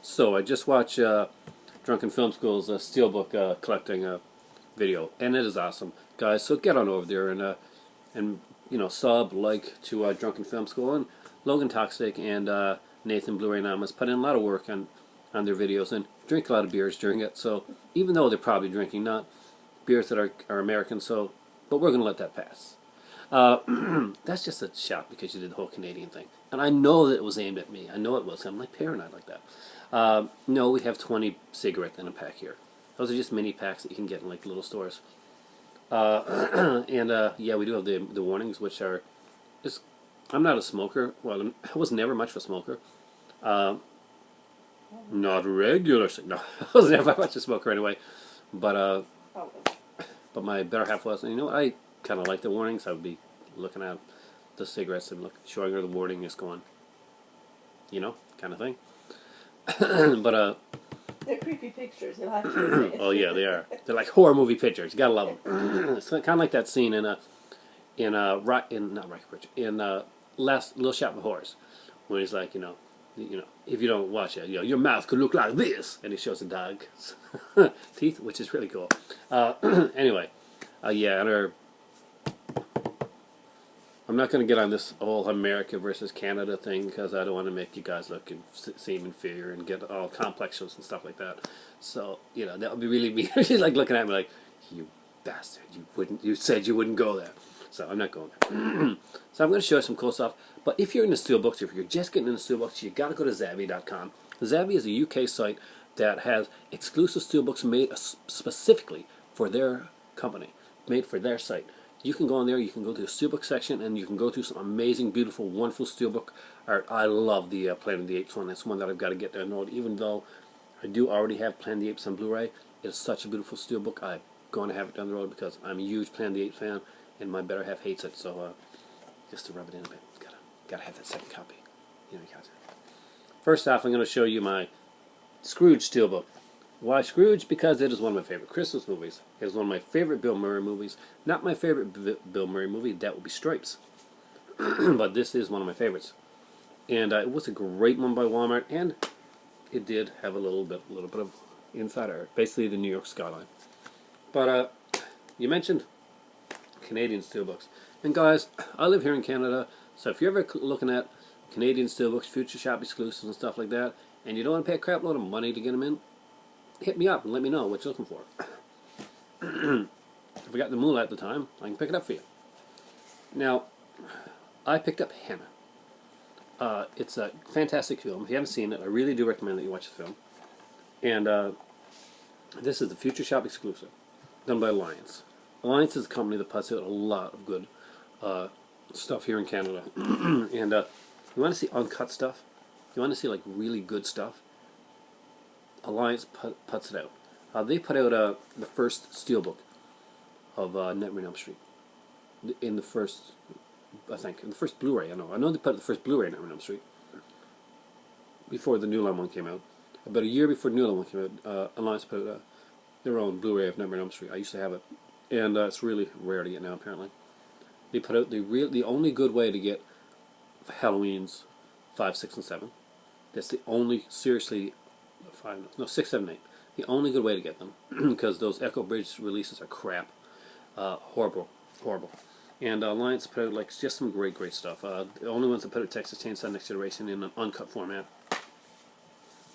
So I just watched Drunken Film School's Steelbook collecting video, and it is awesome, guys. So get on over there and sub like to Drunken Film School, and Logan Toxic and Nathan Blu-ray Namas put in a lot of work on their videos and drink a lot of beers during it. So even though they're probably drinking not beers that are American, but we're gonna let that pass. That's just a shot because you did the whole Canadian thing. And I know that it was aimed at me. I know it was. I'm like paranoid like that. No, we have 20 cigarettes in a pack here. Those are just mini packs that you can get in like little stores. Yeah, we do have the warnings, which are just, I'm not a smoker. Well, I was never much of a smoker. Not regular. No, I was never much of a smoker anyway. But my better half was. And you know what? I kind of like the warnings. I would be looking at the cigarettes and showing her the warning, just going, kind of thing. But they're creepy pictures. You'll have to admit. oh yeah, they are. They're like horror movie pictures. You gotta love them. It's kind of like that scene in Last Little Shop of Horrors, when he's like, if you don't watch it, your mouth could look like this, and he shows a dog's teeth, which is really cool. Anyway, yeah, and I'm not going to get on this whole America versus Canada thing because I don't want to make you guys look and seem inferior and get all complexes and stuff like that. So, that would be really mean. She's like looking at me like, you bastard, you said you wouldn't go there. So I'm not going there. So I'm going to show you some cool stuff. But if you're into Steelbooks, if you're just getting into Steelbooks, you got to go to Zavvi.com. Zavvi is a UK site that has exclusive Steelbooks made specifically for their company, made for their site. You can go on there, you can go to the Steelbook section, and you can go through some amazing, beautiful, wonderful Steelbook art. I love the Planet of the Apes one. That's one that I've got to get there. No, even though I do already have Planet of the Apes on Blu-ray, it's such a beautiful Steelbook. I'm going to have it down the road because I'm a huge Planet of the Apes fan, and my better half hates it. So just to rub it in a bit, gotta have that second copy. You guys. First off, I'm going to show you my Scrooge Steelbook. Why Scrooge? Because it is one of my favorite Christmas movies. It is one of my favorite Bill Murray movies. Not my favorite Bill Murray movie, that would be Stripes. But this is one of my favorites. And it was a great one by Walmart, and it did have a little bit of inside art. Basically the New York skyline. But you mentioned Canadian Steelbooks. And guys, I live here in Canada, so if you're ever looking at Canadian Steelbooks, Future Shop exclusives and stuff like that, and you don't want to pay a crap load of money to get them in, hit me up and let me know what you're looking for. If we got the moolah at the time, I can pick it up for you. Now, I picked up Hannah. It's a fantastic film. If you haven't seen it, I really do recommend that you watch the film. And this is the Future Shop exclusive, done by Alliance. Alliance is a company that puts out a lot of good stuff here in Canada. And you want to see uncut stuff? You want to see like really good stuff? Alliance puts it out. They put out the first Steelbook of Nightmare on Elm Street. In the first, I think, in the first Blu-ray. I know they put out the first Blu-ray Nightmare on Elm Street before the New Line one came out. About a year before the New Line one came out, Alliance put out their own Blu-ray of Nightmare on Elm Street. I used to have it, and it's really rare to get now. Apparently, they put out the only good way to get Halloween's 5, 6, and 7. That's the only seriously. 6, 7, 8. The only good way to get them, because those Echo Bridge releases are crap, horrible. And Alliance put out like just some great stuff. The only ones that put out Texas Chainsaw Next Generation in an uncut format. I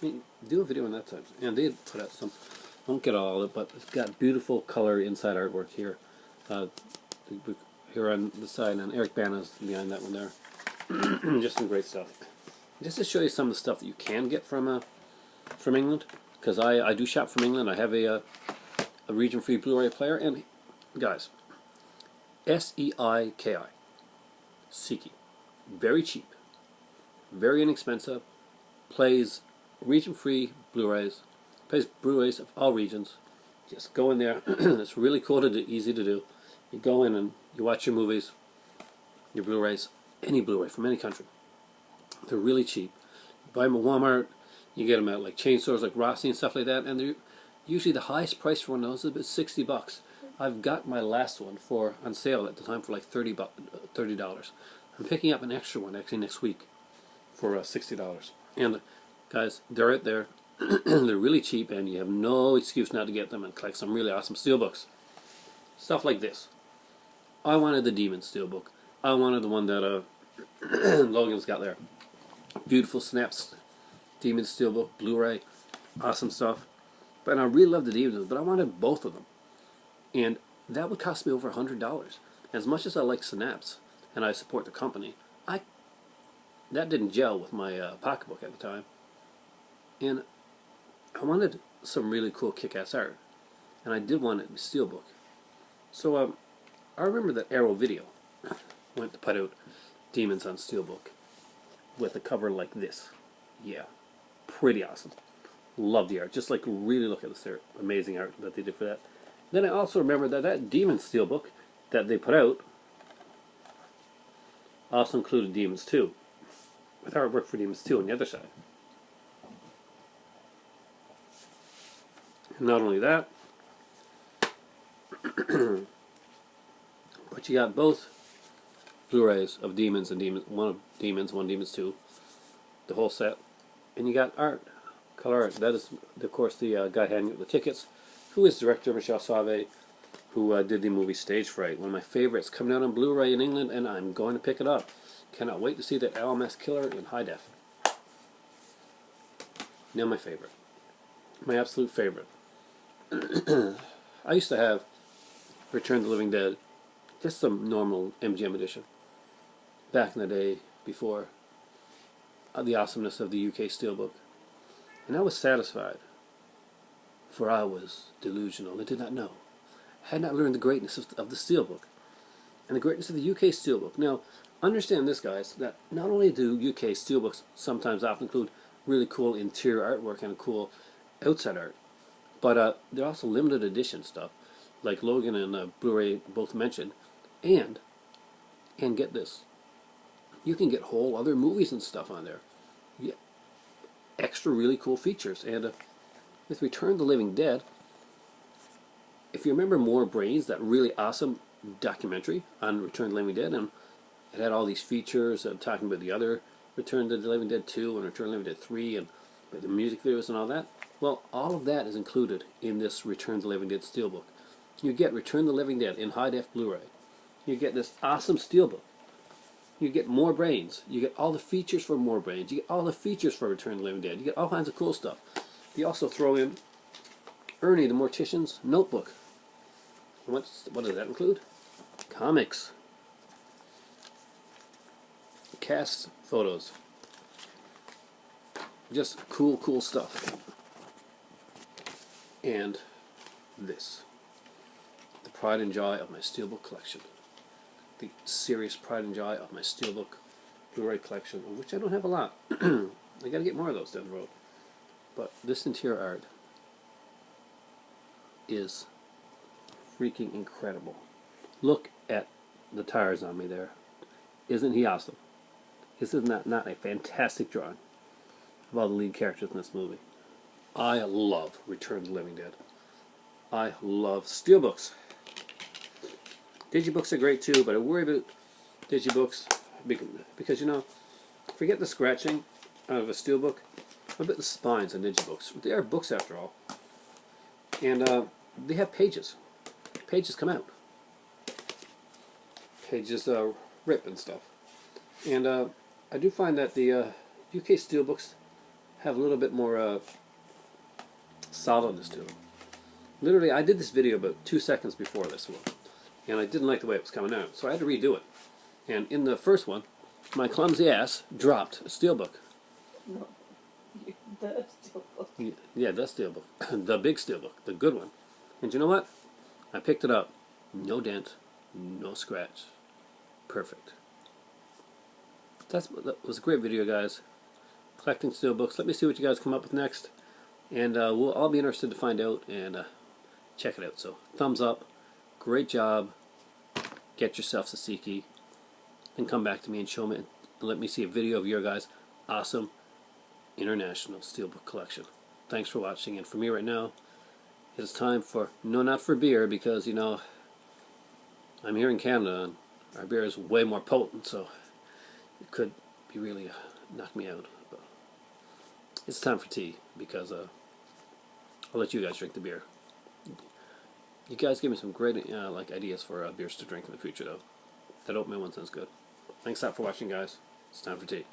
mean, do a video on that time. And they put out some. I won't get all of it, but it's got beautiful color inside artwork here. Here on the side, and Eric Bana's behind that one there. Just some great stuff. Just to show you some of the stuff that you can get from England, because I do shop from England. I have a region-free Blu-ray player, and guys, Seiki, Seiki, very cheap, very inexpensive, plays region-free Blu-rays, plays Blu-rays of all regions. Just go in there. It's really cool to do, easy to do. You go in and you watch your movies, your Blu-rays, any Blu-ray from any country. They're really cheap. You buy them at Walmart. You get them at like chain stores like Rossi and stuff like that, and they're usually the highest price for one of those is about $60. I've got my last one on sale at the time for like $30. I'm picking up an extra one actually next week for $60. And guys, they're out there. They're really cheap, and you have no excuse not to get them and collect some really awesome steelbooks. Stuff like this. I wanted the Demon Steelbook. I wanted the one that Logan's got there. Beautiful snaps, Demon Steelbook, Blu-ray, awesome stuff. But I really love the Demons, but I wanted both of them. And that would cost me over $100. As much as I like Synapse, and I support the company, that didn't gel with my pocketbook at the time. And I wanted some really cool kick-ass art. And I did want it to be Steelbook. So I remember that Arrow Video went to put out Demons on Steelbook with a cover like this. Yeah, pretty awesome. Love the art. Just like really look at this art. Amazing art that they did for that. Then I also remember that Demons Steelbook that they put out also included Demons 2, with artwork for Demons 2 on the other side. And not only that, but you got both Blu-rays of Demons and Demons, one Demons 2, the whole set, and you got art, color art. That is, of course, the guy handing out the tickets, who is director Michel Sauvé, who did the movie Stage Fright, one of my favorites, coming out on Blu-ray in England, and I'm going to pick it up. Cannot wait to see that LMS killer in high def. Now my favorite. My absolute favorite. I used to have Return of the Living Dead, just some normal MGM edition, back in the day before the awesomeness of the UK Steelbook. And I was satisfied, for I was delusional and did not know. I had not learned the greatness of the Steelbook, and the greatness of the UK Steelbook. Now, understand this, guys, that not only do UK Steelbooks sometimes often include really cool interior artwork and cool outside art, but they're also limited edition stuff, like Logan and Blu-ray both mentioned, and get this, you can get whole other movies and stuff on there. Yeah, extra really cool features. And with Return of the Living Dead, if you remember More Brains, that really awesome documentary on Return of the Living Dead, and it had all these features talking about the other Return of the Living Dead 2 and Return of the Living Dead 3 and the music videos and all that. Well, all of that is included in this Return of the Living Dead Steelbook. You get Return of the Living Dead in high-def Blu-ray. You get this awesome Steelbook. You get More Brains. You get all the features for More Brains. You get all the features for Return of the Living Dead. You get all kinds of cool stuff. You also throw in Ernie the Mortician's notebook. What does that include? Comics. Cast photos. Just cool stuff. And this. The pride and joy of my Steelbook collection. The serious pride and joy of my Steelbook Blu-ray collection, of which I don't have a lot. I gotta get more of those down the road. But this interior art is freaking incredible. Look at the tires on me there. Isn't he awesome? Isn't that not a fantastic drawing of all the lead characters in this movie? I love Return of the Living Dead. I love Steelbooks. Digibooks are great too, but I worry about Digibooks because, you know, forget the scratching out of a Steelbook. What about the spines on Digibooks? They are books after all. And they have pages. Pages come out. Pages rip and stuff. And I do find that the UK Steelbooks have a little bit more solidness to them. Literally, I did this video about 2 seconds before this one, and I didn't like the way it was coming out, so I had to redo it. And in the first one, my clumsy ass dropped a Steelbook. No, the Steelbook. Yeah, the Steelbook. The big Steelbook, the good one. And you know what? I picked it up. No dent, no scratch. Perfect. That was a great video, guys. Collecting Steelbooks. Let me see what you guys come up with next. And we'll all be interested to find out and check it out. So, thumbs up. Great job. Get yourself Sasiki. And come back to me and show me and let me see a video of your guys' awesome international Steelbook collection. Thanks for watching. And for me right now, it is time for, no, not for beer, because, you know, I'm here in Canada and our beer is way more potent, so it could be really knock me out. But it's time for tea because I'll let you guys drink the beer. You guys give me some great like ideas for beers to drink in the future though. That oatmeal one sounds good. Thanks a lot for watching, guys. It's time for tea.